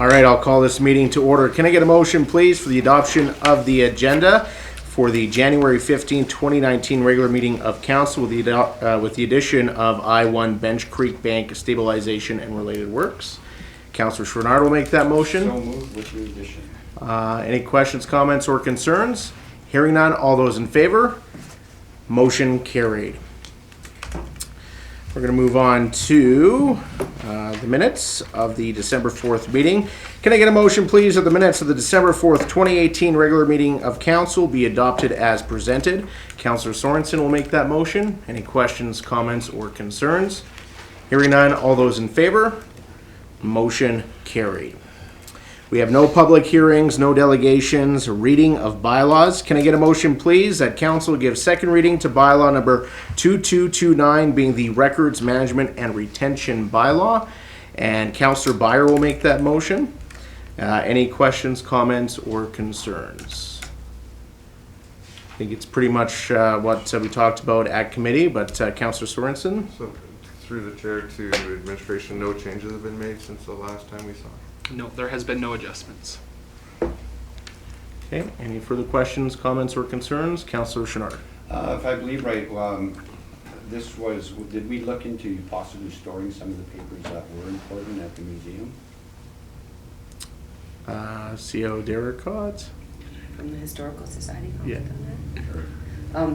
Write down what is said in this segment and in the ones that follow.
All right, I'll call this meeting to order. Can I get a motion, please, for the adoption of the agenda for the January 15, 2019 regular meeting of council with the addition of I-1 Bench Creek Bank stabilization and related works? Councillor Chouinard will make that motion. So moved with the addition. Any questions, comments, or concerns? Hearing none, all those in favor? Motion carried. We're going to move on to the minutes of the December 4th meeting. Can I get a motion, please, that the minutes of the December 4th, 2018 regular meeting of council be adopted as presented? Councillor Sorensen will make that motion. Any questions, comments, or concerns? Hearing none, all those in favor? Motion carried. We have no public hearings, no delegations, reading of bylaws. Can I get a motion, please, that council give second reading to bylaw number 2229, being the Records Management and Retention Bylaw? And Councillor Byer will make that motion. Any questions, comments, or concerns? I think it's pretty much what we talked about at committee, but Councillor Sorensen? So, through the chair to administration, no changes have been made since the last time we saw it. No, there has been no adjustments. Okay, any further questions, comments, or concerns? Councillor Chouinard. If I believe right, did we look into possibly storing some of the papers that were important at the museum? CO Derricott? From the Historical Society? Yeah.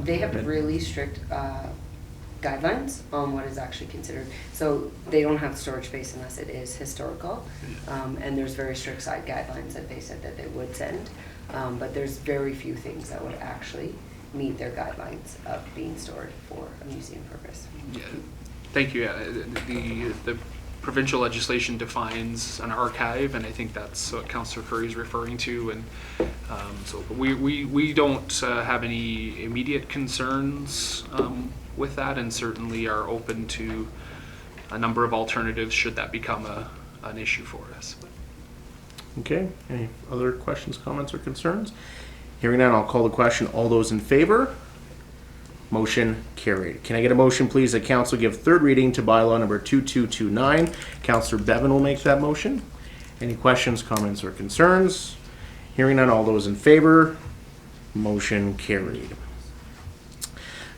They have really strict guidelines on what is actually considered. So they don't have storage space unless it is historical. And there's very strict side guidelines that they said that they would send. But there's very few things that would actually meet their guidelines of being stored for a museum purpose. Yeah, thank you. The provincial legislation defines an archive, and I think that's what Councillor Curry is referring to. And so we don't have any immediate concerns with that, and certainly are open to a number of alternatives should that become an issue for us. Okay, any other questions, comments, or concerns? Hearing none, I'll call the question. All those in favor? Motion carried. Can I get a motion, please, that council give third reading to bylaw number 2229? Councillor Bevan will make that motion. Any questions, comments, or concerns? Hearing none, all those in favor? Motion carried.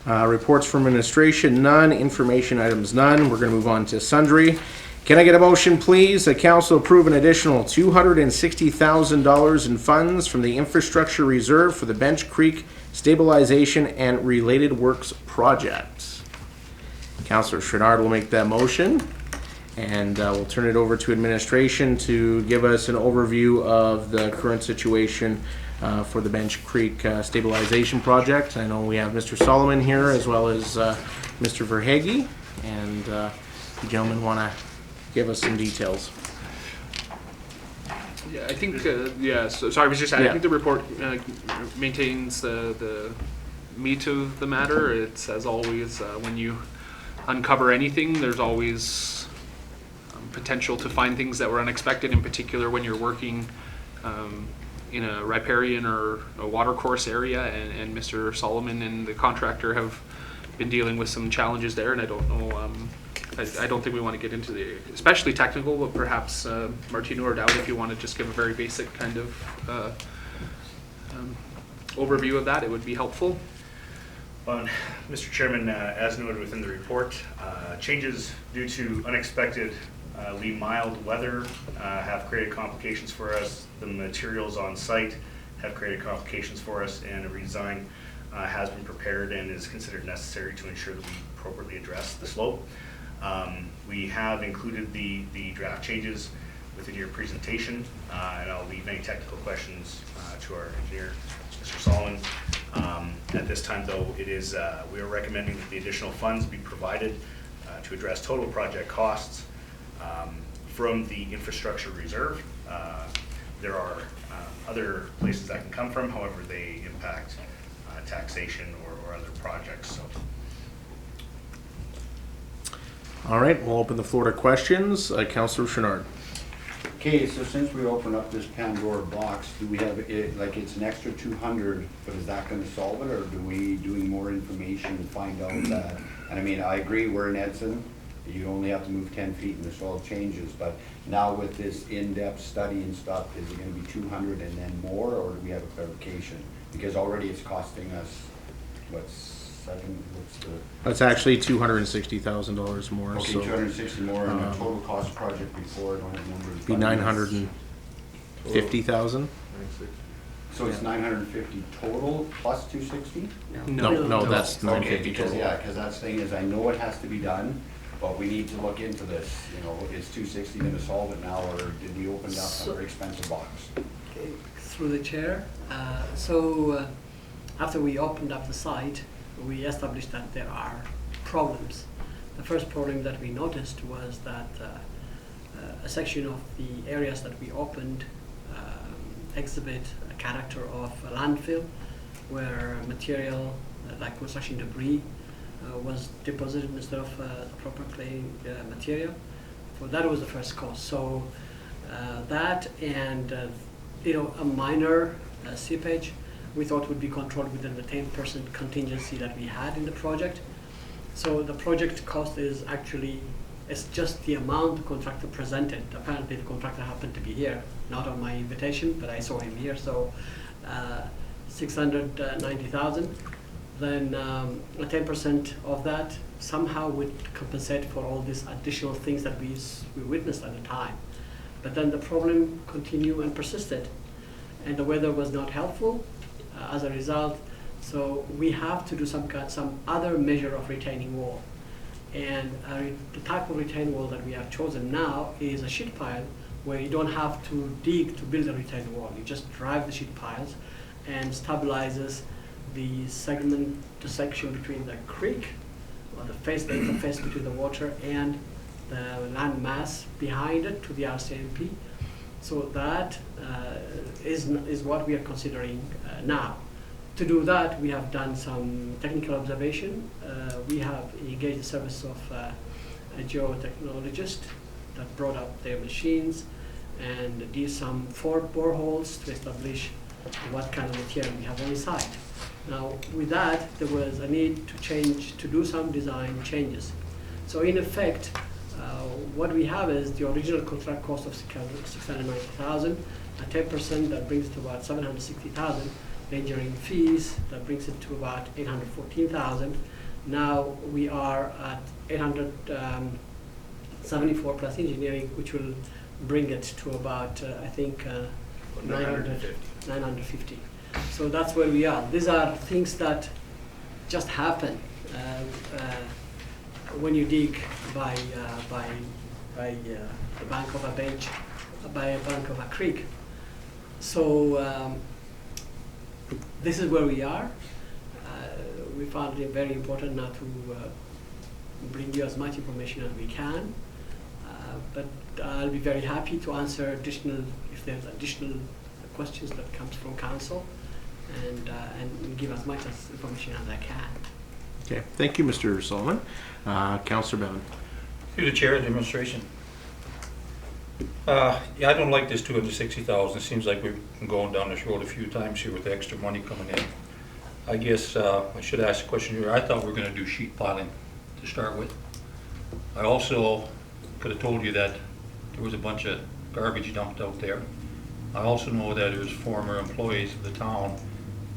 Reports from administration, none. Information items, none. We're going to move on to sundry. Can I get a motion, please, that council approve an additional $260,000 in funds from the infrastructure reserve for the Bench Creek stabilization and related works project? Councillor Chouinard will make that motion, and we'll turn it over to administration to give us an overview of the current situation for the Bench Creek stabilization project. I know we have Mr. Solomon here as well as Mr. Verhage, and the gentlemen want to give us some details. Yeah, I think, so I was just saying, Yeah. I think the report maintains the meat of the matter. It's, as always, when you uncover anything, there's always potential to find things that were unexpected, in particular when you're working in a riparian or a watercourse area, and Mr. Solomon and the contractor have been dealing with some challenges there, and I don't know, I don't think we want to get into the especially technical, but perhaps Martino or Dowd, if you want to just give a very basic kind of overview of that, it would be helpful. Well, Mr. Chairman, as noted within the report, changes due to unexpected mild weather have created complications for us. The materials on site have created complications for us, and a redesign has been prepared and is considered necessary to ensure that we appropriately address the slope. We have included the draft changes within your presentation, and I'll leave any technical questions to our engineer, Mr. Solomon. At this time, though, we are recommending that the additional funds be provided to address total project costs from the infrastructure reserve. There are other places that can come from, however, they impact taxation or other projects. So. All right, we'll open the floor to questions. Councillor Chouinard. Okay, so since we opened up this Pandora box, do we have it, like it's an extra 200, but is that going to solve it, or do we doing more information and find out that? And I mean, I agree, we're in Edson, You only have to move 10 feet and the soil changes, but now with this in-depth study and stuff, is it gonna be 200 and then more, or do we have a clarification? Because already it's costing us, what's the, That's actually $260,000 more, okay, so 260 more, and the total cost project before, I don't have numbers. be but 950,000. 96. So it's 950 total plus 260? No, that's Okay, 950 because, total. yeah, because that's the thing is, I know it has to be done, but we need to look into this, you know, is 260 gonna solve it now, or did we open up a very expensive box? Okay, through the chair. After we opened up the site, we established that there are problems. The first problem that we noticed was that a section of the areas that we opened exhibit a character of a landfill, where material like construction debris was deposited instead of proper clay material. So that was the first cause. So that and a minor seepage we thought would be controlled within the 10% contingency that we had in the project. So the project cost is actually, it's just the amount the contractor presented. Apparently the contractor happened to be here, not on my invitation, but I saw him here. So 690,000. Then 10% of that somehow would compensate for all these additional things that we witnessed at the time. But then the problem continued and persisted, and the weather was not helpful as a result. So we have to do some other measure of retaining wall. And the type of retaining wall that we have chosen now is a sheet pile, where you don't have to dig to build a retaining wall. You just drive the sheet piles and stabilizes the section between the creek, or the interface between the water and the land mass behind it to the RCMP. So that is what we are considering now. To do that, we have done some technical observation. We have engaged the service of a geotechnologist that brought up their machines and did some 4 boreholes to establish what kind of material we have on site. Now, with that, there was a need to do some design changes. So in effect, what we have is the original contract cost of 690,000, at 10% that brings it to about 760,000, engineering fees that brings it to about 814,000. Now we are at 874 plus engineering, which will bring it to about I think 950. So that's where we are. These are things that just happen when you dig by the bank of a bench, by a bank of a creek. So this is where we are. We found it very important now to bring you as much information as we can. But I'll be very happy to answer if there's additional questions that comes from council, and give as much information as I can. Okay, thank you, Mr. Solomon. Councillor Bevan. Through the chair of the administration. Yeah, I don't like this 260,000. It seems like we've been going down this road a few times here with the extra money coming in. I guess I should ask a question here. I thought we were going to do sheet piling to start with. I also could have told you that there was a bunch of garbage dumped out there. I also know that there's former employees of the town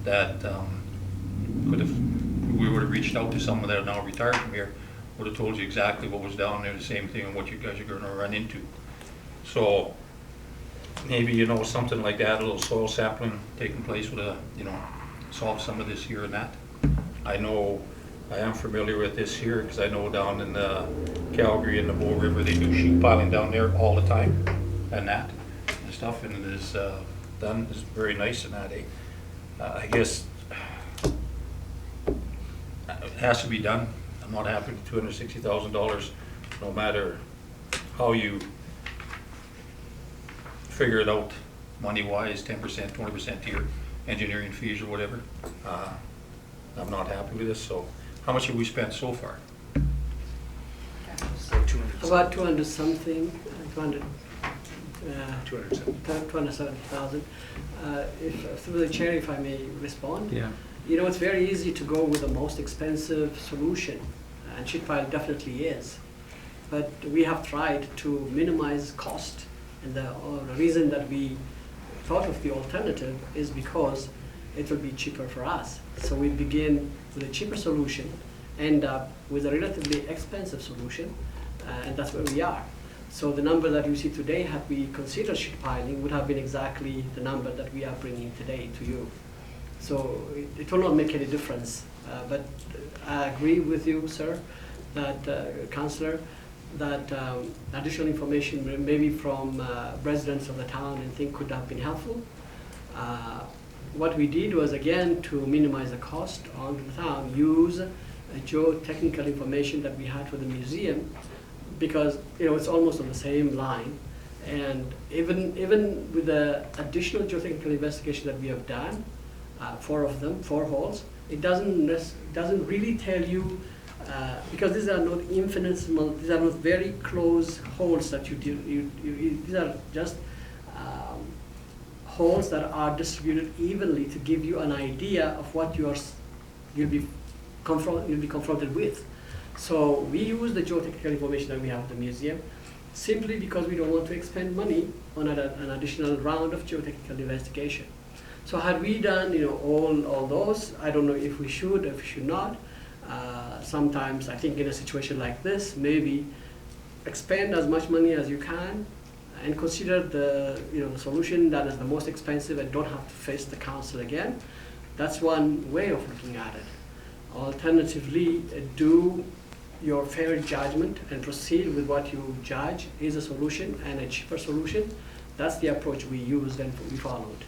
that we would have reached out to someone that are now retired from here, would have told you exactly what was down there, the same thing, and what you guys are going to run into. So maybe, something like that, a little soil sampling taking place would, solve some of this here and that. I know I am familiar with this here because I know down in Calgary and the Bow River, they do sheet piling down there all the time and that and stuff, and it is done, is very nice and that. I guess it has to be done. I'm not happy with $260,000, no matter how you figure it out money-wise, 10%, 20% to your engineering fees or whatever. I'm not happy with this. So how much have we spent so far? About 200 something, 270,000. Through the chair, if I may respond. Yeah. It's very easy to go with the most expensive solution, and sheet pile definitely is. but we have tried to minimize cost. And the reason that we thought of the alternative is because it will be cheaper for us. So we begin with a cheaper solution, end up with a relatively expensive solution, and that's where we are. So the number that you see today, had we considered sheet piling, would have been exactly the number that we are bringing today to you. So it will not make any difference. But I agree with you, sir, that, Councillor, that additional information maybe from residents of the town and think could have been helpful. What we did was, again, to minimize the cost on the town, use geotechnical information that we had for the museum, because it's almost on the same line. And even with the additional geotechnical investigation that we have done, 4 of them, 4 holes, it doesn't really tell you, because these are not infinitesimal, these are not very close holes that you do. These are just holes that are distributed evenly to give you an idea of what you'll be confronted with. So we use the geotechnical information that we have at the museum simply because we don't want to expend money on an additional round of geotechnical investigation. So had we done all those, I don't know if we should, if we should not. Sometimes I think in a situation like this, maybe expend as much money as you can and consider the solution that is the most expensive and don't have to face the council again. That's one way of looking at it. Alternatively, do your fair judgment and proceed with what you judge is a solution and a cheaper solution. That's the approach we used and we followed.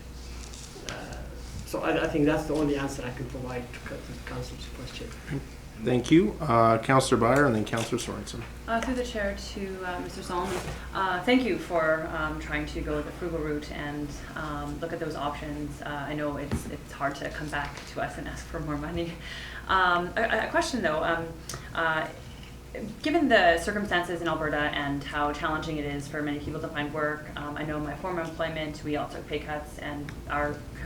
So I think that's the only answer I can provide to the council's question. Thank you. Councillor Byer and then Councillor Sorensen. Through the chair to Mr. Solomon, thank you for trying to go the frugal route and look at those options. I know it's hard to come back to us and ask for more money. A question though, given the circumstances in Alberta and how challenging it is for many people to find work, I know my former employment, we all took pay cuts, and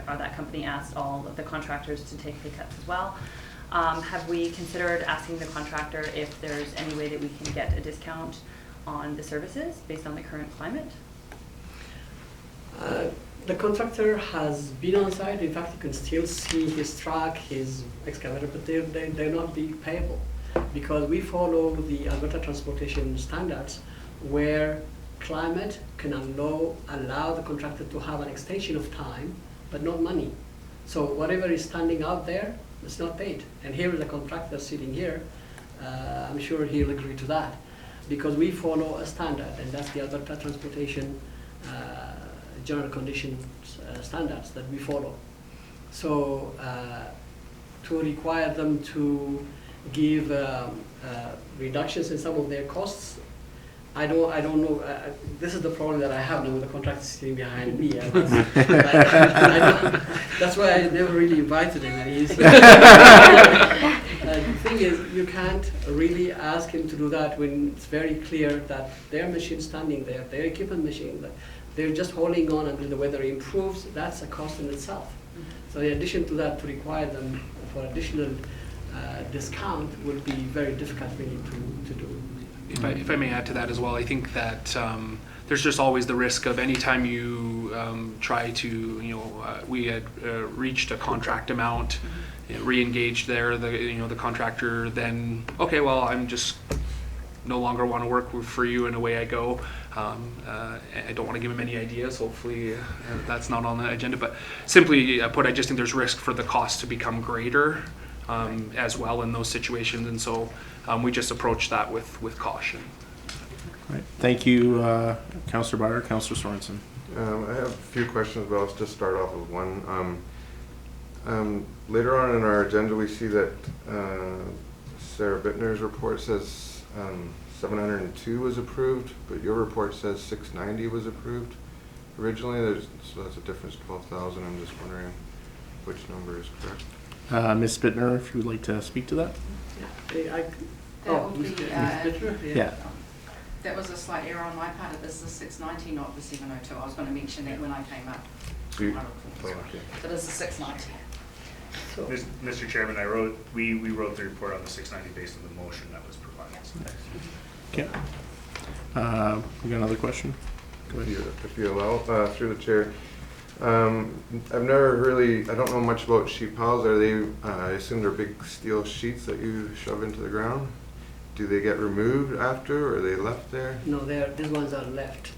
that company asked all of the contractors to take pay cuts as well. Have we considered asking the contractor if there's any way that we can get a discount on the services based on the current climate? The contractor has been on site. In fact, you can still see his truck, his excavator, but they're not be payable because we follow the Alberta transportation standards where climate can allow the contractor to have an extension of time, but not money. So whatever is standing out there, it's not paid. And here is the contractor sitting here. I'm sure he'll agree to that because we follow a standard, and that's the Alberta transportation general conditions standards that we follow. So to require them to give reductions in some of their costs, I don't know. This is the problem that I have now with the contractor sitting behind me. That's why I never really invited him. And the thing is, you can't really ask him to do that when it's very clear that their machine standing there, their equipment machine, they're just holding on until the weather improves. That's a cost in itself. So in addition to that, to require them for additional discount would be very difficult really to do. If I may add to that as well, I think that there's just always the risk of any time you try to, we had reached a contract amount, re-engaged there, the contractor then, okay, well, I'm just no longer want to work for you, and away I go. I don't want to give him any ideas. Hopefully that's not on the agenda, but simply put, I just think there's risk for the cost to become greater as well in those situations, and so we just approach that with caution. Right. Thank you, Councillor Byer. Councillor Sorensen. I have a few questions, but I'll just start off with one. Later on in our agenda, we see that Sarah Bittner's report says 702 was approved, but your report says 690 was approved originally. So that's a difference of 12,000. I'm just wondering which number is correct. Ms. Bittner, if you would like to speak to that. Yeah. That was a slight error on my part. It is the 690, not the 702. I was going to mention that when I came up. Okay. It is the 690. So, Mr. Chairman, we wrote the report on the 690 based on the motion that was provided. Okay. You got another question? Go ahead. If you allow, through the chair. I've never really, I don't know much about sheet piles. Are they, I assume they're big steel sheets that you shove into the ground? Do they get removed after, or are they left there? No, these ones are left.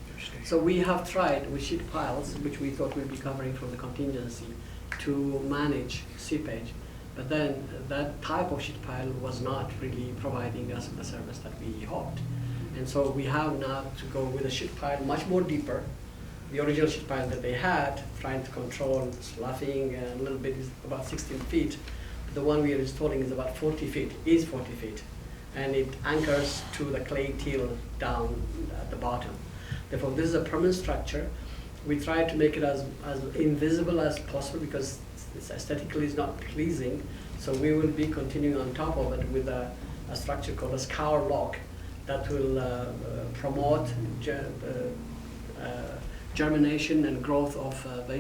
So we have tried with sheet piles, which we thought we'd be covering from the contingency, to manage seepage. But then that type of sheet pile was not really providing us the service that we hoped. And so we have now to go with a sheet pile much more deeper. The original sheet pile that they had, trying to control sloughing a little bit, is about 16 feet. The one we are installing is about 40 feet, is 40 feet. And it anchors to the clay till down at the bottom. Therefore, this is a permanent structure. We try to make it as invisible as possible because it's aesthetically is not pleasing. So we will be continuing on top of it with a structure called a scour lock that will promote germination and growth of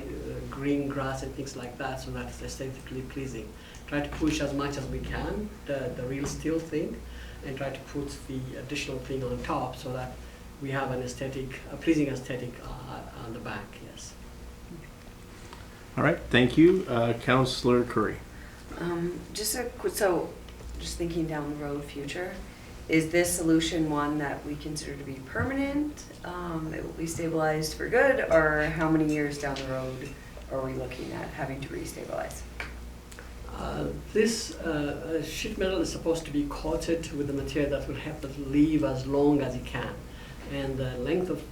green grass and things like that, so that it's aesthetically pleasing. Try to push as much as we can, the real steel thing, and try to put the additional thing on top so that we have an aesthetic, a pleasing aesthetic on the back, yes. All right, thank you. Councillor Curry. Just a quick, so just thinking down the road future, is this solution one that we consider to be permanent? It will be stabilized for good, or how many years down the road are we looking at having to restabilize? This sheet metal is supposed to be coated with the material that will help it live as long as it can. And the length of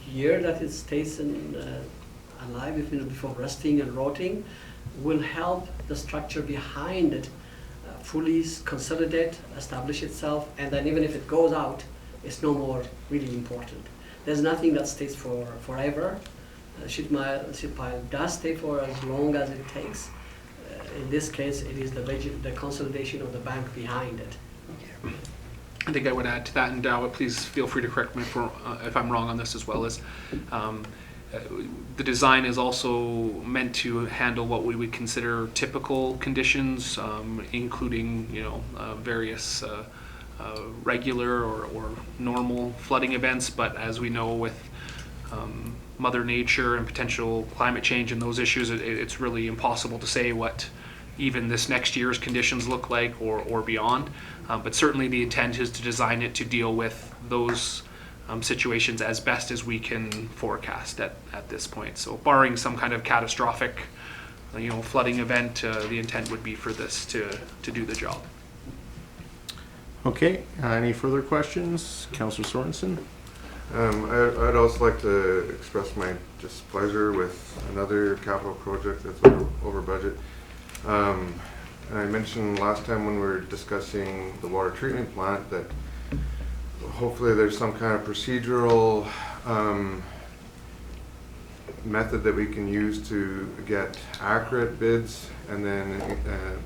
year that it stays alive before rusting and rotting will help the structure behind it fully consolidate, establish itself, and then even if it goes out, it's no more really important. There's nothing that stays for forever. Sheet pile does stay for as long as it takes. In this case, it is the consolidation of the bank behind it. I think I would add to that, and please feel free to correct me if I'm wrong on this as well, as the design is also meant to handle what we would consider typical conditions, including various regular or normal flooding events. But as we know, with Mother Nature and potential climate change and those issues, it's really impossible to say what even this next year's conditions look like or beyond. But certainly the intent is to design it to deal with those situations as best as we can forecast at this point. So barring some kind of catastrophic flooding event, the intent would be for this to do the job. Okay, any further questions? Councillor Sorensen? I'd also like to express my displeasure with another capital project that's over budget. And I mentioned last time when we were discussing the water treatment plant that hopefully there's some kind of procedural method that we can use to get accurate bids and then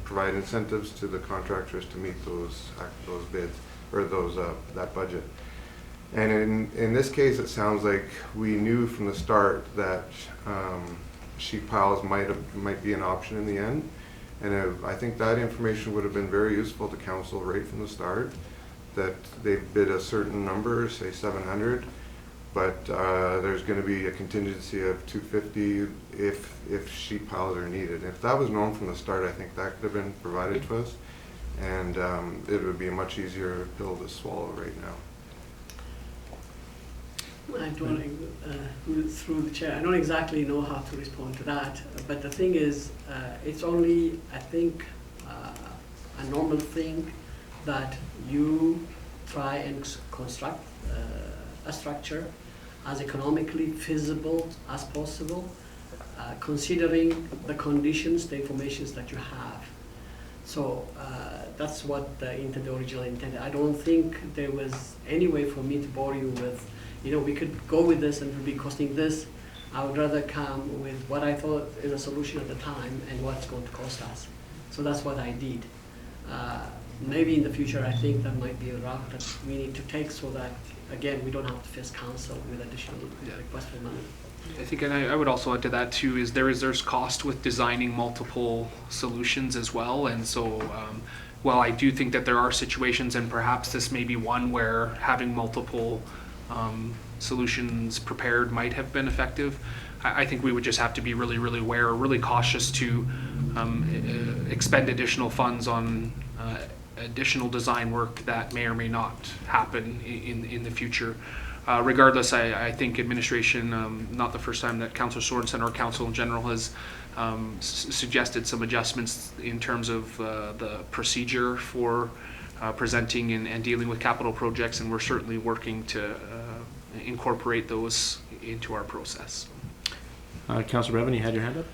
provide incentives to the contractors to meet those bids or that budget. And in this case, it sounds like we knew from the start that sheet piles might be an option in the end. And I think that information would have been very useful to council right from the start, that they bid a certain number, say 700, but there's going to be a contingency of 250 if sheet piles are needed. If that was known from the start, I think that could have been provided to us, and it would be a much easier pill to swallow right now. I don't, through the chair, I don't exactly know how to respond to that, but the thing is, it's only, I think, a normal thing that you try and construct a structure as economically feasible as possible, considering the conditions, the information that you have. So that's what the original intended. I don't think there was any way for me to bore you with, we could go with this and it would be costing this. I would rather come with what I thought is a solution at the time and what's going to cost us. So that's what I did. Maybe in the future, I think that might be a route that we need to take so that, again, we don't have to face council with additional requests for money. I think, and I would also add to that too, is there's cost with designing multiple solutions as well, and so while I do think that there are situations, and perhaps this may be one, where having multiple solutions prepared might have been effective, I think we would just have to be really, really aware, really cautious to expend additional funds on additional design work that may or may not happen in the future. Regardless, I think administration, not the first time that Councillor Sorensen or council in general has suggested some adjustments in terms of the procedure for presenting and dealing with capital projects, and we're certainly working to incorporate those into our process. Councillor Bevan, you had your hand up?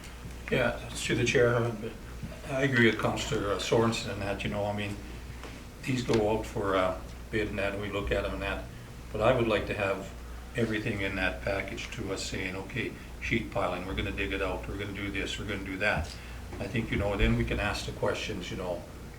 Yeah, through the chair, I agree with Councillor Sorensen in that, I mean, these go out for bid and that, and we look at them and that, but I would like to have everything in that package to us saying, okay, sheet piling, we're gonna dig it out, we're gonna do this, we're gonna do that. I think, then we can ask the questions,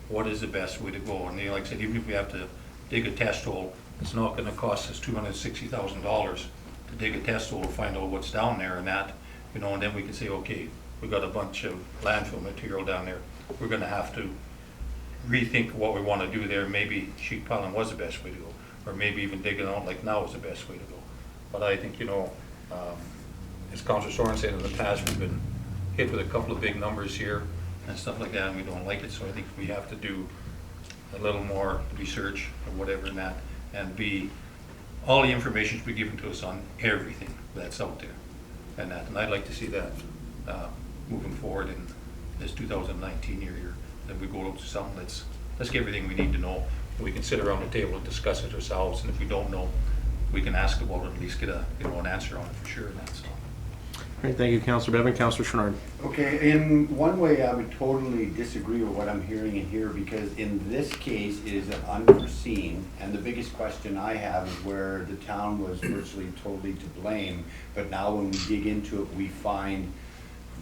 what is the best way to go? And like I said, even if we have to dig a test hole, it's not gonna cost us $260,000 to dig a test hole to find out what's down there and that, and then we can say, okay, we've got a bunch of landfill material down there. We're gonna have to rethink what we wanna do there. Maybe sheet piling was the best way to go, or maybe even digging out like now is the best way to go. But I think, as Councillor Soren said, in the past, we've been hit with a couple of big numbers here and stuff like that, and we don't like it. So I think we have to do a little more research or whatever in that, and all the information should be given to us on everything that's out there and that. And I'd like to see that moving forward in this 2019 year here, that we go to something let's get everything we need to know. We can sit around the table and discuss it ourselves, and if we don't know, we can ask about it, at least get an answer on it for sure. And that's all. Great, thank you, Councillor Bevan. Councillor Chouinard. Okay, in one way, I would totally disagree with what I'm hearing in here, because in this case, it is unforeseen, and the biggest question I have is where the town was virtually totally to blame, but now when we dig into it, we find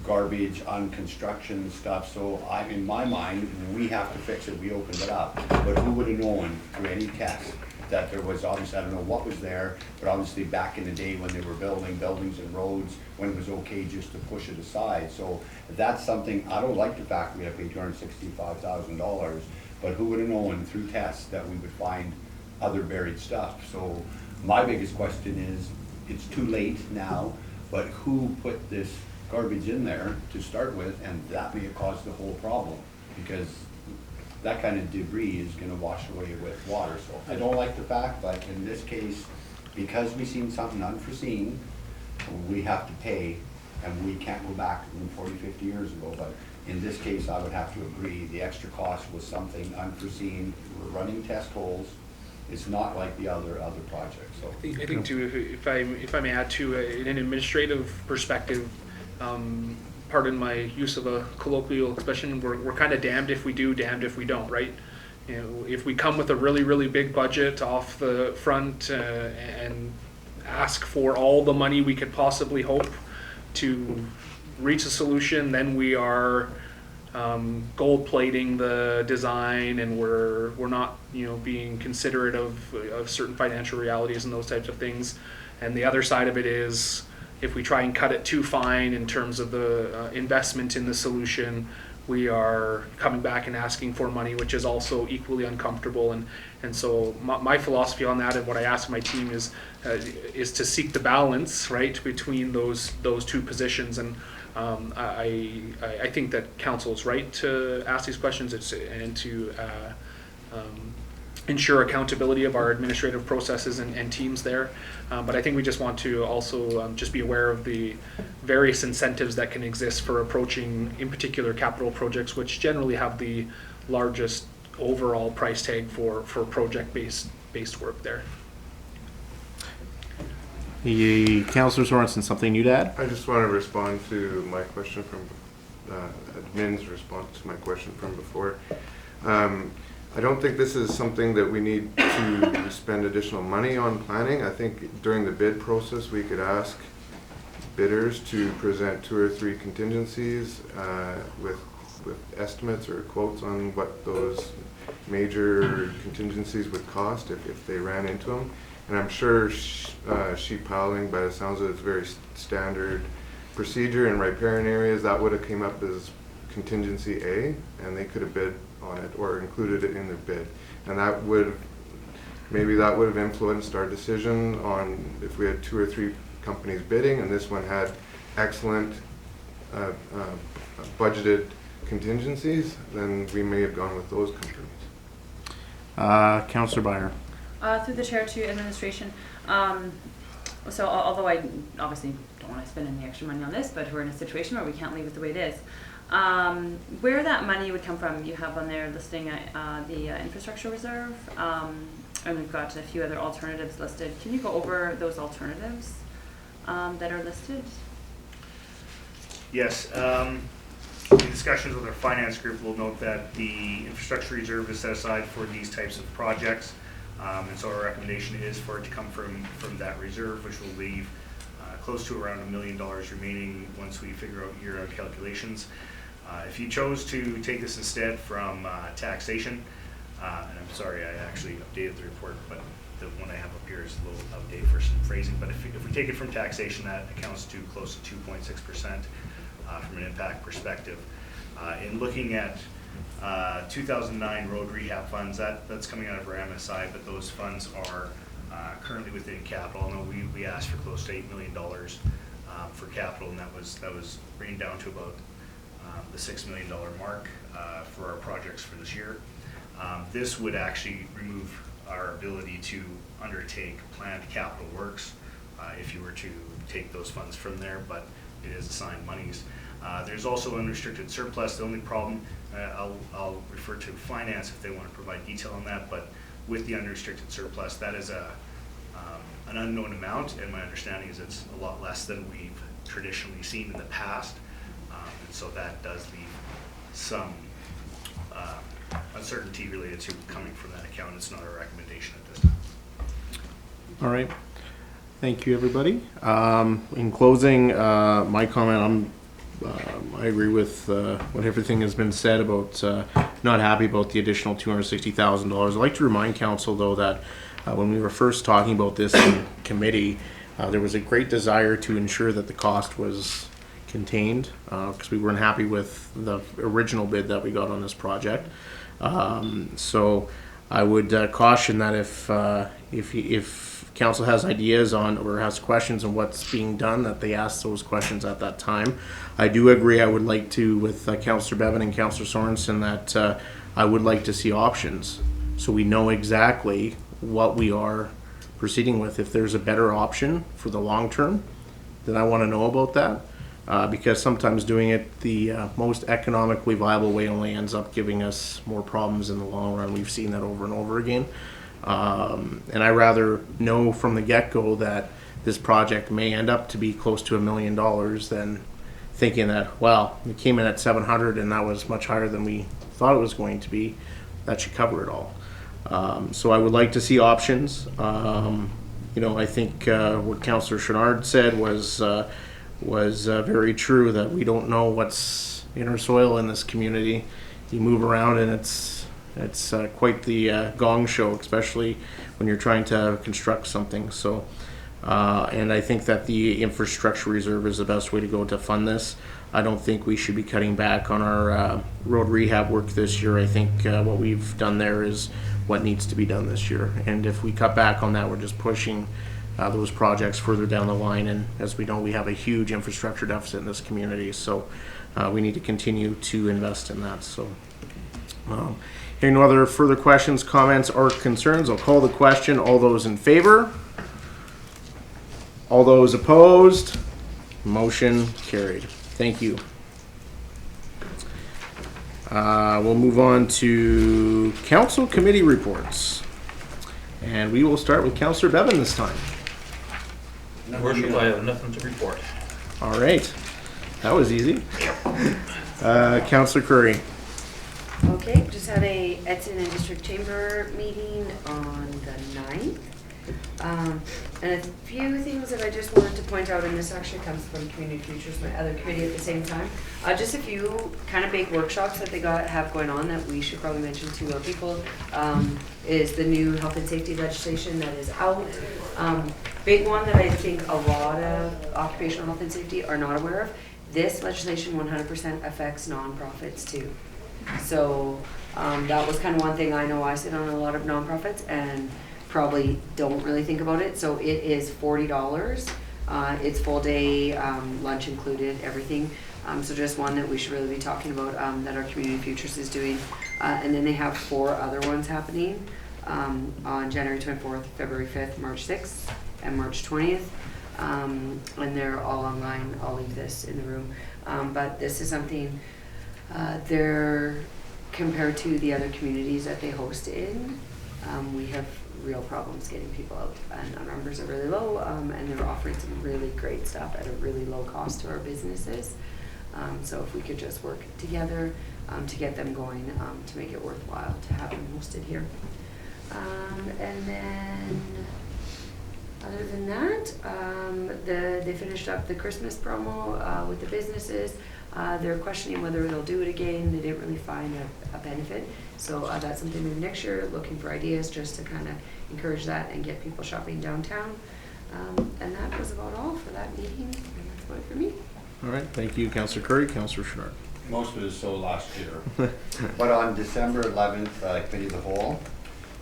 garbage on construction stuff. So in my mind, we have to fix it, we opened it up, but who would have known through any test that there was, obviously, I don't know what was there, but obviously back in the day when they were building buildings and roads, when it was okay just to push it aside. So that's something, I don't like the fact we have to pay $265,000, but who would have known through tests that we would find other buried stuff? So my biggest question is, it's too late now, but who put this garbage in there to start with, and that may have caused the whole problem, because that kind of debris is going to wash away with water. So I don't like the fact, but in this case, because we seen something unforeseen, we have to pay, and we can't go back 40, 50 years ago. But in this case, I would have to agree, the extra cost was something unforeseen. We're running test holes. It's not like the other projects. So I think too, if I may add to in an administrative perspective, pardon my use of a colloquial expression, we're kind of damned if we do, damned if we don't, right? If we come with a really, really big budget off the front and ask for all the money we could possibly hope to reach a solution, then we are gold plating the design, and we're not being considerate of certain financial realities and those types of things. And the other side of it is, if we try and cut it too fine in terms of the investment in the solution, we are coming back and asking for money, which is also equally uncomfortable. And so my philosophy on that, and what I ask my team is to seek the balance, right, between those two positions. And I think that council is right to ask these questions and to ensure accountability of our administrative processes and teams there. But I think we just want to also just be aware of the various incentives that can exist for approaching, in particular, capital projects, which generally have the largest overall price tag for project-based work there. Councillor Sorensen, something you'd add? I just want to respond to my question from admin's response to my question from before. I don't think this is something that we need to spend additional money on planning. I think during the bid process, we could ask bidders to present 2 or 3 contingencies with estimates or quotes on what those major contingencies would cost if they ran into them. And I'm sure sheet piling, by the sounds of it, it's very standard procedure in riparian areas. That would have came up as contingency A, and they could have bid on it or included it in their bid. And that would, maybe that would have influenced our decision on if we had 2 or 3 companies bidding, and this one had excellent budgeted contingencies, then we may have gone with those companies. Councillor Byer. Through the chair to administration. So although I obviously don't want to spend any extra money on this, but we're in a situation where we can't leave it the way it is. Where that money would come from, you have on there listing the infrastructure reserve, and we've got a few other alternatives listed. Can you go over those alternatives that are listed? Yes. In discussions with our finance group, we'll note that the infrastructure reserve is set aside for these types of projects. And so our recommendation is for it to come from that reserve, which will leave close to around $1 million remaining once we figure out year-out calculations. If you chose to take this instead from taxation, and I'm sorry, I actually updated the report, but the one I have up here is a little outdated for some phrasing, but if we take it from taxation, that accounts to close to 2.6% from an impact perspective. In looking at 2009 road rehab funds, that's coming out of our MSI, but those funds are currently within capital. I know we asked for close to $8 million for capital, and that was bringing down to about the $6 million mark for our projects for this year. This would actually remove our ability to undertake planned capital works if you were to take those funds from there, but it is assigned monies. There's also unrestricted surplus. The only problem, I'll refer to finance if they want to provide detail on that, but with the unrestricted surplus, that is an unknown amount, and my understanding is it's a lot less than we've traditionally seen in the past, and so that does leave some uncertainty related to coming from that account. It's not our recommendation at this time. All right. Thank you, everybody. In closing, my comment, I agree with what everything has been said about not happy about the additional $260,000. I'd like to remind council, though, that when we were first talking about this in committee, there was a great desire to ensure that the cost was contained because we weren't happy with the original bid that we got on this project. So I would caution that if council has ideas on or has questions on what's being done, that they ask those questions at that time. I do agree. I would like to, with Councillor Bevan and Councillor Sorensen, that I would like to see options so we know exactly what we are proceeding with. If there's a better option for the long term, then I want to know about that because sometimes doing it the most economically viable way only ends up giving us more problems in the long run. We've seen that over and over again. And I rather know from the get-go that this project may end up to be close to $1 million than thinking that, well, it came in at 700 and that was much higher than we thought it was going to be. That should cover it all. So I would like to see options. I think what Councillor Chenard said was very true, that we don't know what's in our soil in this community. You move around and it's quite the gong show, especially when you're trying to construct something. So, and I think that the infrastructure reserve is the best way to go to fund this. I don't think we should be cutting back on our road rehab work this year. I think what we've done there is what needs to be done this year. And if we cut back on that, we're just pushing those projects further down the line. And as we know, we have a huge infrastructure deficit in this community. So we need to continue to invest in that. So. Hearing no other further questions, comments, or concerns, I'll call the question. All those in favor? All those opposed? Motion carried. Thank you. We'll move on to council committee reports. And we will start with Councillor Bevan this time. Worship, I have nothing to report. All right. That was easy. Councillor Curry. Okay, just had a Edson and District Chamber meeting on the 9th. And a few things that I just wanted to point out, and this actually comes from Community Futures, my other committee at the same time. Just a few kind of big workshops that they have going on that we should probably mention to our people, is the new health and safety legislation that is out. Big one that I think a lot of occupational health and safety are not aware of. This legislation 100% affects nonprofits too. So that was kind of one thing. I know I sit on a lot of nonprofits and probably don't really think about it. So it is $40. It's full day, lunch included, everything. So just one that we should really be talking about, that our Community Futures is doing. And then they have 4 other ones happening on January 24th, February 5th, March 6th, and March 20th. And they're all online. I'll leave this in the room. But this is something, they're compared to the other communities that they host in, we have real problems getting people out, and our numbers are really low, and they're offering some really great stuff at a really low cost to our businesses. So if we could just work together to get them going, to make it worthwhile to have them hosted here. And then other than that, they finished up the Christmas promo with the businesses. They're questioning whether they'll do it again. They didn't really find a benefit. So that's something maybe next year, looking for ideas just to kind of encourage that and get people shopping downtown. And that was about all for that meeting. And that's about it for me. All right, thank you, Councillor Curry. Councillor Schnarr. Most of it is so last year. But on December 11th, Committee of the Whole,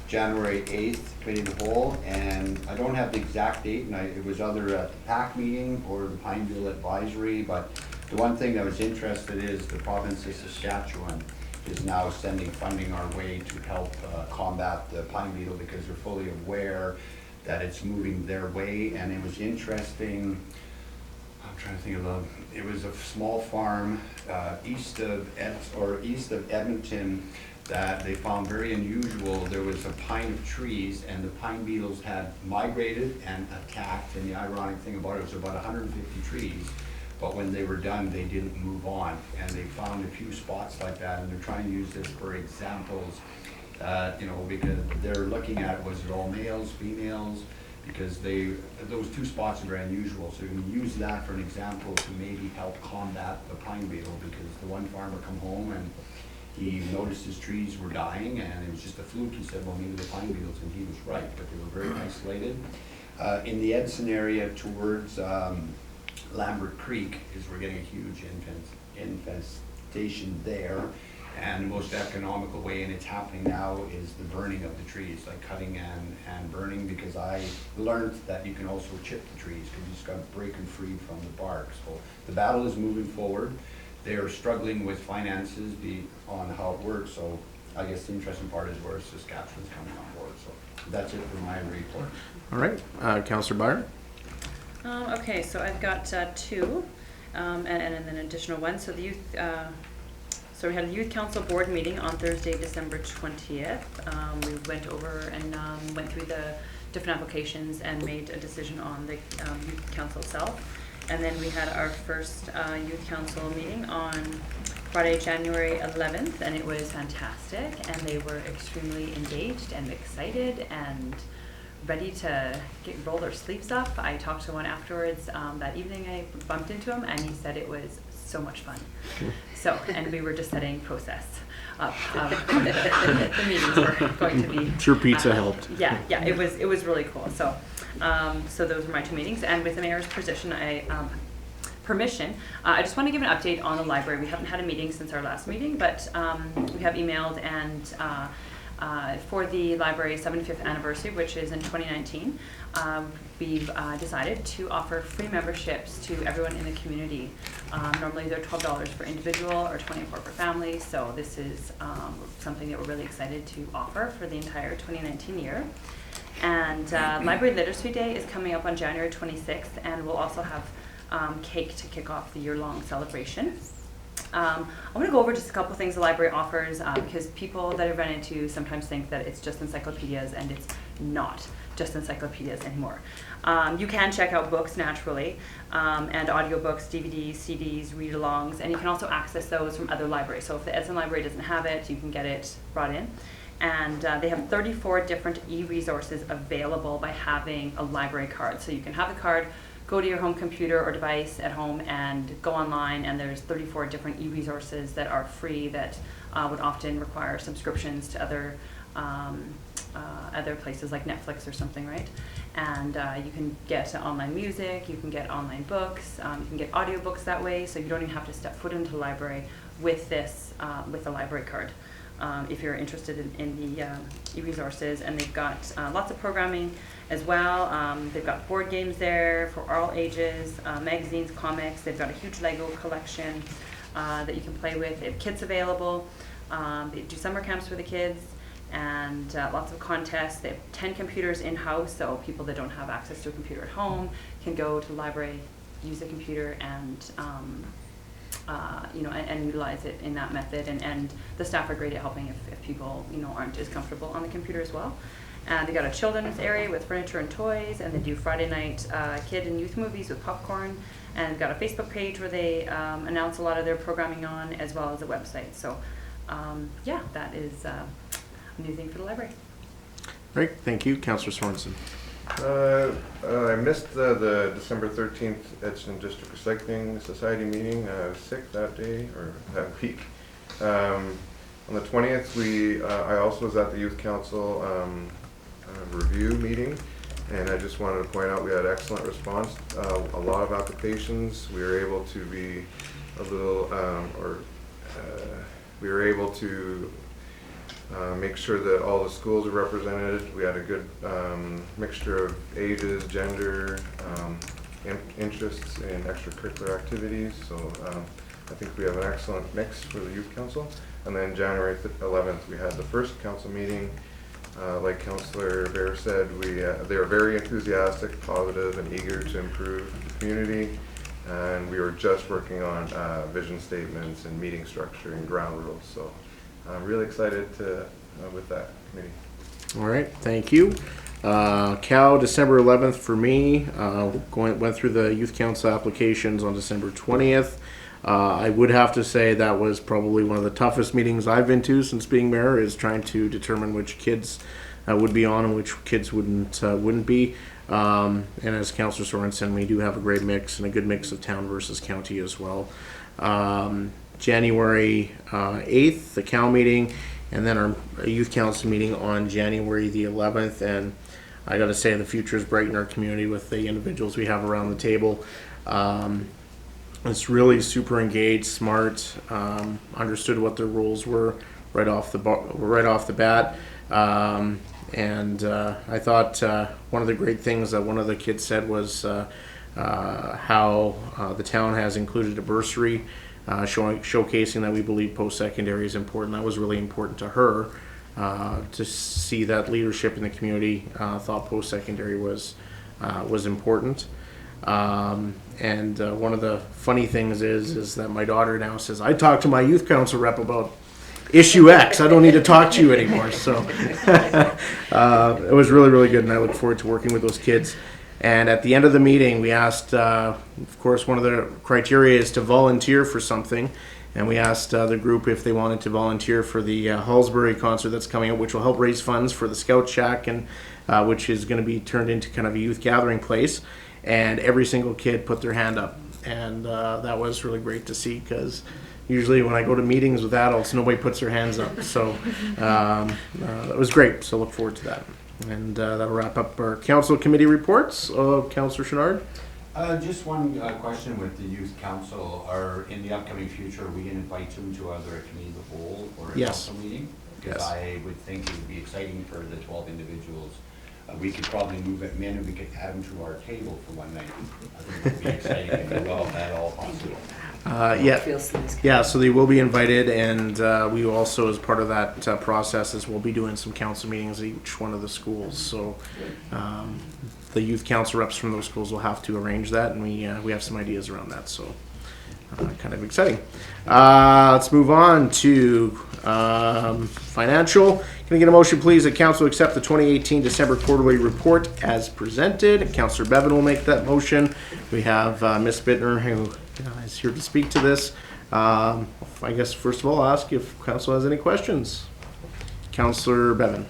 January 8th, Committee of the Whole, and I don't have the exact date, and it was either at the PAC meeting or the Pineville Advisory, but the one thing that was interested is the province of Saskatchewan is now sending funding our way to help combat the pine beetle, because they're fully aware that it's moving their way. And it was interesting, I'm trying to think of it was a small farm east of Edmonton that they found very unusual. There was a pine of trees, and the pine beetles had migrated and attacked, and the ironic thing about it was about 150 trees, but when they were done, they didn't move on. And they found a few spots like that, and they're trying to use this for examples, because they're looking at, was it all males, females, because those 2 spots are very unusual. So you can use that for an example to maybe help combat the pine beetle, because the one farmer come home and he noticed his trees were dying, and it was just a fluke. He said, well, maybe the pine beetles, and he was right, but they were very isolated. In the Edson area towards Lambert Creek we're getting a huge infestation there, and the most economical way, and it's happening now, is the burning of the trees, like cutting and burning, because I learned that you can also chip the trees, because you just got to break them free from the bark. So the battle is moving forward. They're struggling with finances on how it works, so I guess the interesting part is where Saskatchewan's coming on board. So that's it for my report. All right, Councillor Byron. Okay, so I've got 2, and an additional one. So the youth, so we had a youth council board meeting on Thursday, December 20th. We went over and went through the different applications and made a decision on the youth council itself. And then we had our first youth council meeting on Friday, January 11th, and it was fantastic. And they were extremely engaged and excited and ready to roll their sleeves up. I talked to one afterwards that evening. I bumped into him, and he said it was so much fun. So, and we were just setting process up. The meetings were going to be. Sure, pizza helped. Yeah, it was really cool. So, so those were my 2 meetings, and with the mayor's permission, permission, I just want to give an update on the library. We haven't had a meeting since our last meeting, but we have emailed, and for the library's 75th anniversary, which is in 2019, we've decided to offer free memberships to everyone in the community. Normally they're $12 for individual or $24 for family, so this is something that we're really excited to offer for the entire 2019 year. And Library Literacy Day is coming up on January 26th, and we'll also have cake to kick off the year-long celebration. I'm going to go over just a couple things the library offers, because people that I've run into sometimes think that it's just encyclopedias, and it's not just encyclopedias anymore. You can check out books naturally, and audiobooks, DVDs, CDs, read-alongs, and you can also access those from other libraries. So if the Edson Library doesn't have it, you can get it brought in. And they have 34 different e-resources available by having a library card. So you can have the card, go to your home computer or device at home and go online, and there's 34 different e-resources that are free that would often require subscriptions to other places like Netflix or something, right? And you can get online music, you can get online books, you can get audiobooks that way, so you don't even have to step foot into the library with this, with a library card. If you're interested in the e-resources, and they've got lots of programming as well. They've got board games there for all ages, magazines, comics. They've got a huge Lego collection that you can play with. They have kits available. They do summer camps for the kids, and lots of contests. They have 10 computers in-house, so people that don't have access to a computer at home can go to the library, use a computer, and and utilize it in that method. And the staff are great at helping if people aren't as comfortable on the computer as well. They got a children's area with furniture and toys, and they do Friday night kid and youth movies with popcorn. And they've got a Facebook page where they announce a lot of their programming on, as well as a website. So yeah, that is a new thing for the library. Great, thank you. Councillor Sorensen. I missed the December 13th Edson District Recycling Society meeting. I was sick that day, or that week. On the 20th, I also was at the Youth Council review meeting, and I just wanted to point out we had excellent response. A lot of applications. We were able to be a little, we were able to make sure that all the schools are represented. We had a good mixture of ages, gender, interests in extracurricular activities. So I think we have an excellent mix for the Youth Council. And then January 11th, we had the first council meeting. Like Councillor Bear said, they are very enthusiastic, positive, and eager to improve the community. And we were just working on vision statements and meeting structure and ground rules. So I'm really excited with that committee. All right, thank you. Cal, December 11th for me. Went through the Youth Council applications on December 20th. I would have to say that was probably one of the toughest meetings I've been to since being mayor, is trying to determine which kids would be on and which kids wouldn't be. And as Councillor Sorensen, we do have a great mix, and a good mix of town versus county as well. January 8th, the Cal meeting, and then our Youth Council meeting on January the 11th. And I got to say, the future is bright in our community with the individuals we have around the table. It's really super engaged, smart, understood what their roles were right off the bat. And I thought one of the great things that one of the kids said was how the town has included a bursary showcasing that we believe post-secondary is important. That was really important to her, to see that leadership in the community thought post-secondary was important. And one of the funny things is that my daughter now says, I talked to my youth council rep about issue X. I don't need to talk to you anymore. So it was really, really good, and I look forward to working with those kids. And at the end of the meeting, we asked, of course, one of the criteria is to volunteer for something. And we asked the group if they wanted to volunteer for the Hallsbury concert that's coming up, which will help raise funds for the Scout Shack, and which is going to be turned into kind of a youth gathering place. And every single kid put their hand up. And that was really great to see, because usually when I go to meetings with adults, nobody puts their hands up. So that was great. So look forward to that. And that'll wrap up our council committee reports. Councillor Chenard? Just one question with the youth council. Are in the upcoming future, are we going to invite them to either a committee of the whole or a Yes. council meeting? Because Yes. I would think it would be exciting for the 12 individuals. We could probably move them in, and we could add them to our table for one night. I think it would be exciting if well, at all possible. Yeah, so they will be invited, and we also, as part of that process, we'll be doing some council meetings at each one of the schools. So the youth council reps from those schools will have to arrange that, and we have some ideas around that. So kind of exciting. Let's move on to financial. Can I get a motion, please, that council accept the 2018 December quarterly report as presented? Councillor Bevan will make that motion. We have Ms. Bittner, who is here to speak to this. I guess first of all, I'll ask if council has any questions. Councillor Bevan.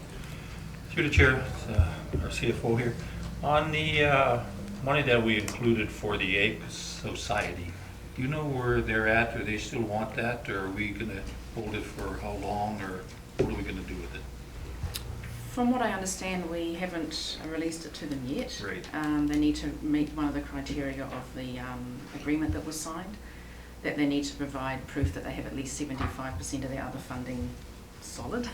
Through the chair, our CFO here. On the money that we included for the Egg Society, do you know where they're at? Do they still want that, or are we going to hold it for how long, or what are we going to do with it? From what I understand, we haven't released it to them yet. Right. They need to meet one of the criteria of the agreement that was signed, that they need to provide proof that they have at least 75% of their other funding solid.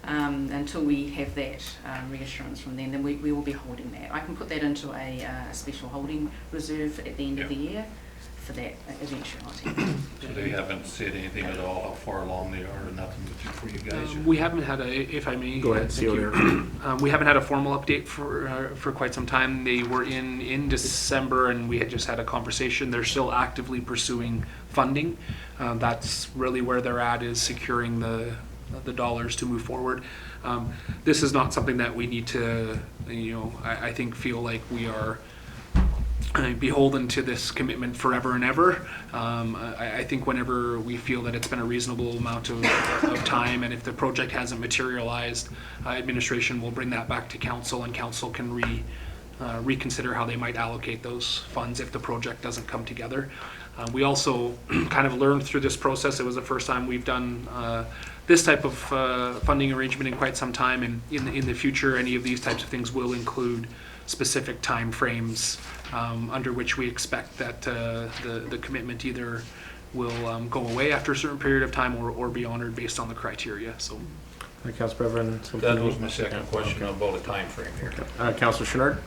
Until we have that reassurance from them, then we will be holding that. I can put that into a special holding reserve at the end of the year for that eventuality. So they haven't said anything at all, how far along they are, or nothing for you guys? We haven't had a, if I may. Go ahead, thank CO you. We haven't had a formal update for quite some time. They were in December, and we had just had a conversation. They're still actively pursuing funding. That's really where they're at, is securing the dollars to move forward. This is not something that we need to, I think, feel like we are beholden to this commitment forever and ever. I think whenever we feel that it's been a reasonable amount of time, and if the project hasn't materialized, administration will bring that back to council, and council can reconsider how they might allocate those funds if the project doesn't come together. We also kind of learned through this process. It was the first time we've done this type of funding arrangement in quite some time, and in the future, any of these types of things will include specific time frames under which we expect that the commitment either will go away after a certain period of time or be honored based on the criteria. So, Councilor Bevan. That was my second question about a time frame here. Councilor Chenard.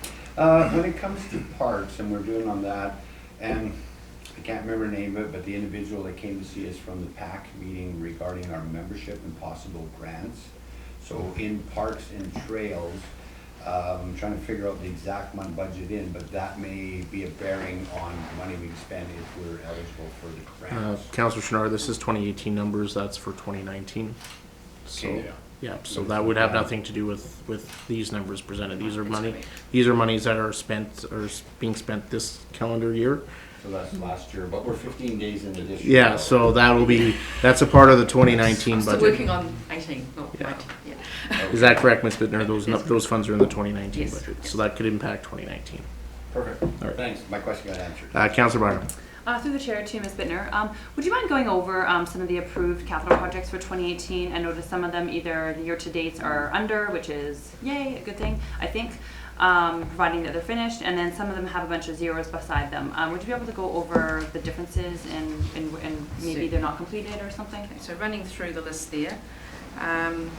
When it comes to parks, and we're doing on that, and I can't remember the name of it, but the individual that came to see us from the PAC meeting regarding our membership and possible grants. So in parks and trails, I'm trying to figure out the exact money budget in, but that may be a bearing on money we spend if we're eligible for the grants. Councilor Chenard, this is 2018 numbers. That's for 2019. So Okay. yeah, so that would have nothing to do with these numbers presented. These are These are monies that are spent or being spent this calendar year. So that's last year, but we're 15 days into this year. Yeah, so that's a part of the 2019 I'm still budget. working on 18, not Yeah. 19, yeah. Is that correct, Ms. Bittner? Those funds are in the 2019 Yes. budget, so that could impact 2019. Perfect. All right. Thanks. My question got answered. Councilor Barnum. Through the chair to Ms. Bittner, would you mind going over some of the approved capital projects for 2018? I noticed some of them either the year-to-dates are under, which is yay, a good thing, I think, providing that they're finished, and then some of them have a bunch of zeros beside them. Would you be able to go over the differences and maybe they're not completed or something? Okay, so running through the list there, and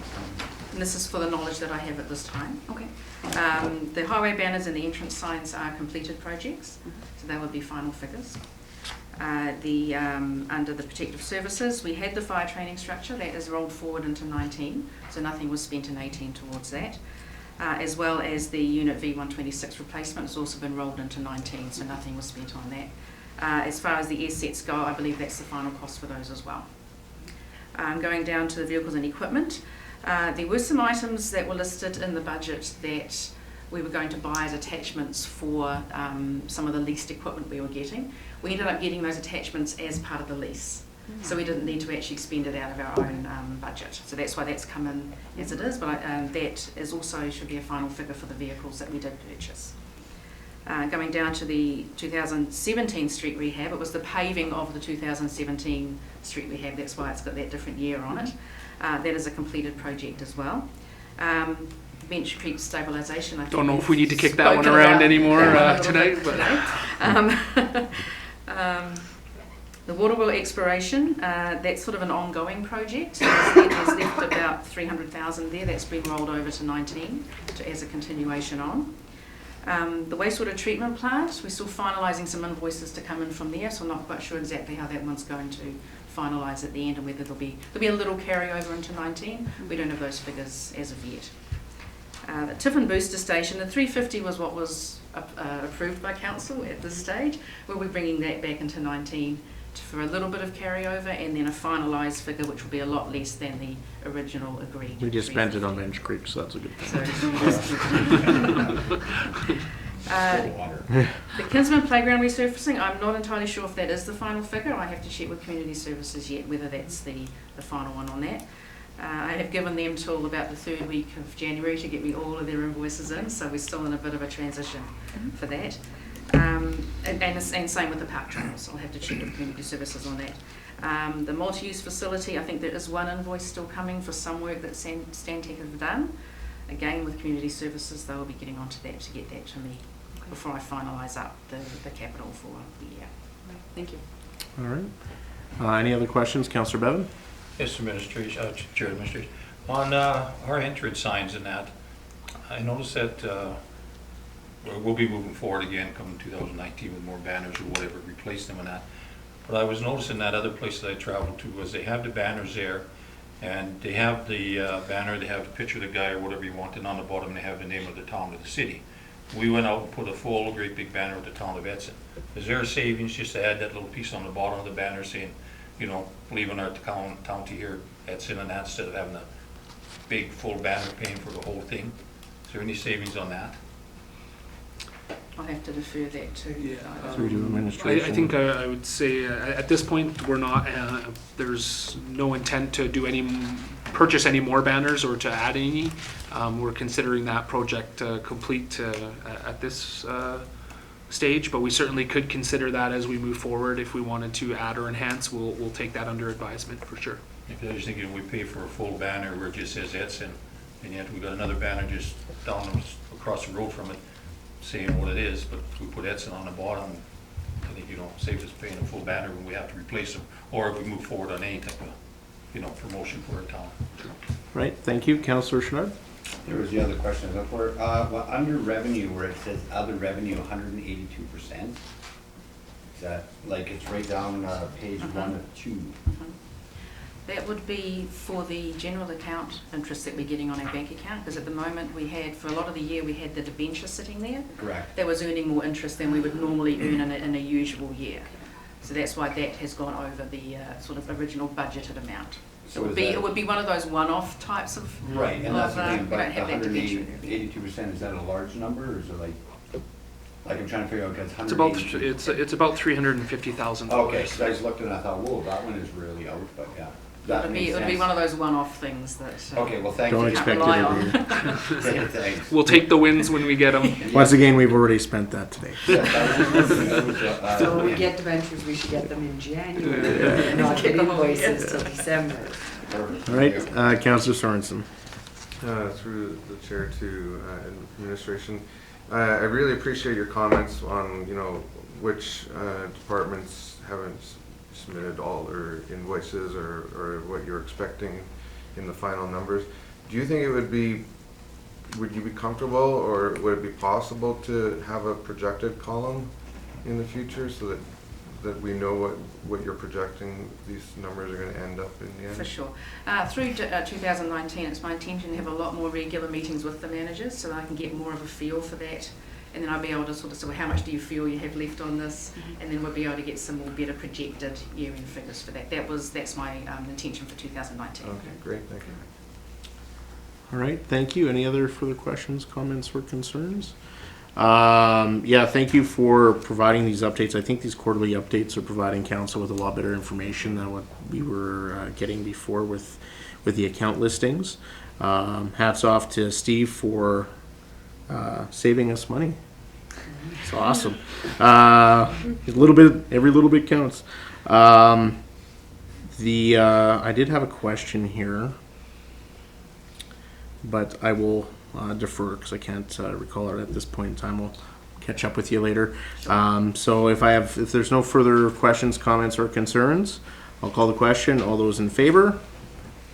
this is for the knowledge that I have at this time. Okay. The highway banners and the entrance signs are completed projects, so that would be final figures. Under the protective services, we had the fire training structure that is rolled forward into 19, so nothing was spent in 18 towards that. As well as the Unit V126 replacement has also been rolled into 19, so nothing was spent on that. As far as the air sets go, I believe that's the final cost for those as well. Going down to the vehicles and equipment, there were some items that were listed in the budget that we were going to buy as attachments for some of the leased equipment we were getting. We ended up getting those attachments as part of the lease. So we didn't need to actually spend it out of our own budget. So that's why that's come in as it is, but that is also should be a final figure for the vehicles that we did purchase. Going down to the 2017 street rehab, it was the paving of the 2017 street rehab, that's why it's got that different year on it. That is a completed project as well. Bench creep stabilisation, I think. Don't know if we need to kick that one around anymore tonight. But the water well exploration, that's sort of an ongoing project. There's left about 300,000 there. That's been rolled over to 19 as a continuation on. The wastewater treatment plant, we're still finalising some invoices to come in from there, so I'm not quite sure exactly how that one's going to finalise at the end and whether there'll be a little carryover into 19. We don't have those figures as of yet. The Tiffin booster station, the 350 was what was approved by council at this stage. We'll be bringing that back into 19 for a little bit of carryover and then a finalised figure which will be a lot less than the original agreed. We just spent it on Bench Creek, so that's a good thing. The Kinsman Playground resurfacing, I'm not entirely sure if that is the final figure. I have to check with Community Services yet whether that's the final one on that. I have given them till about the 3rd week of January to get me all of their invoices in, so we're still in a bit of a transition for that. And same with the park trails. I'll have to check with Community Services on that. The multi-use facility, I think there is one invoice still coming for some work that Stantec have done. Again, with community services, they will be getting onto that to get that to me before I finalise up the capital for the year. Thank you. All right. Any other questions, Councillor Bevan? Yes, Administration, Chair Administration. On our entrance signs and that, I noticed that we'll be moving forward again come 2019 with more banners or whatever, replace them and that. But I was noticing that other place that I traveled to was they have the banners there, and they have the banner, they have the picture of the guy or whatever you want, and on the bottom they have the name of the town or the city. We went out and put a full, great big banner of the town of Edson. Is there a savings just to add that little piece on the bottom of the banner saying, you know, leaving our county here, Edson, and that, instead of having a big full banner paying for the whole thing? Is there any savings on that? I'll have to defer that to. Through to administration. I think I would say at this point, we're not, there's no intent to do purchase any more banners or to add any. We're considering that project complete at this stage, but we certainly could consider that as we move forward. If we wanted to add or enhance, we'll take that under advisement for sure. If I was thinking we pay for a full banner where it just says Edson, and yet we got another banner just down across the road from it saying what it is, but we put Edson on the bottom, I think, you know, saves us paying a full banner when we have to replace them, or if we move forward on any type of, you know, promotion for our town. Right, thank you. Councillor Chenard? There was the other question I was up for. Well, under revenue, where it says other revenue, 182%. Is that, like, it's right down page 1 of 2. That would be for the general account interest that we're getting on our bank account, because at the moment we had, for a lot of the year, we had the debenture sitting there. Correct. That was earning more interest than we would normally earn in a usual year. So that's why that has gone over the sort of original budgeted amount. So it would be one of those one-off types of. Right, and that's the thing, we but don't have that debenture. 182%, is that a large number, or is it like I'm trying to figure out, because It's about $350,000. Okay, so I just looked and I thought, whoa, that one is really out, but yeah. That makes It would be sense. one of those one-off things that. Okay, well, thank Don't you. expect rely it on. to be. Thanks. We'll take the wins when we get them. Once again, we've already spent that today. Yeah, that was, So when we get debentures, we should get them in January, and not get invoices till December. perfect. All right, Councillor Sorensen. Through the chair to administration, I really appreciate your comments on, you know, which departments haven't submitted all their invoices or what you're expecting in the final numbers. Do you think it would you be comfortable, or would it be possible to have a projected column in the future so that we know what you're projecting these numbers are going to end up in the end? For sure. Through 2019, it's my intention to have a lot more regular meetings with the managers so that I can get more of a feel for that. And then I'll be able to sort of say, well, how much do you feel you have left on this? And then we'll be able to get some more better projected year-end figures for that. That's my intention for 2019. Okay, great, thank you. All right, thank you. Any other further questions, comments, or concerns? Yeah, thank you for providing these updates. I think these quarterly updates are providing council with a lot better information than what we were getting before with the account listings. Hats off to Steve for saving us money. It's awesome. Every little bit counts. I did have a question here, but I will defer because I can't recall it at this point in time. We'll catch up with you later. So if there's no further questions, comments, or concerns, I'll call the question. All those in favor?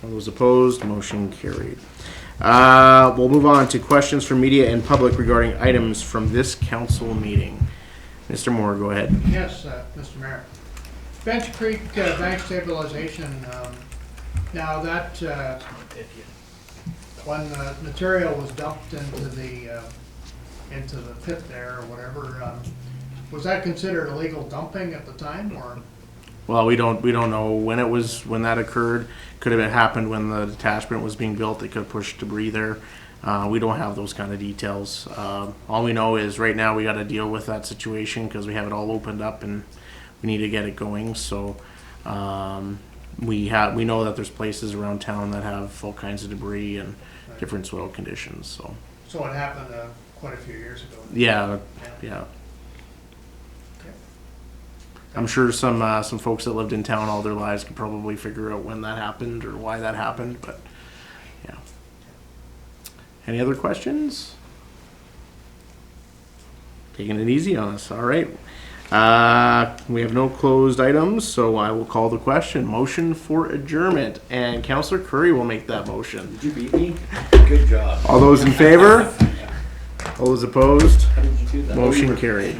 All those opposed? Motion carried. We'll move on to questions from media and public regarding items from this council meeting. Mr. Moore, go ahead. Yes, Mr. Mayor. Bench Creek bank stabilization, now that when the material was dumped into the pit there or whatever, was that considered illegal dumping at the time, or? Well, we don't know when that occurred. Could have happened when the detachment was being built. They could have pushed debris there. We don't have those kind of details. All we know is right now we got to deal with that situation because we have it all opened up and we need to get it going. So we know that there's places around town that have all kinds of debris and different soil conditions. So it happened quite a few years ago. Yeah. Okay. I'm sure some folks that lived in town all their lives could probably figure out when that happened or why that happened, but Any other questions? Taking it easy on us, all right. We have no closed items, so I will call the question. Motion for adjournment, and Councillor Curry will make that motion. Did you beat me? Good job. All those in favor? All those opposed? How did you do that? Motion carried.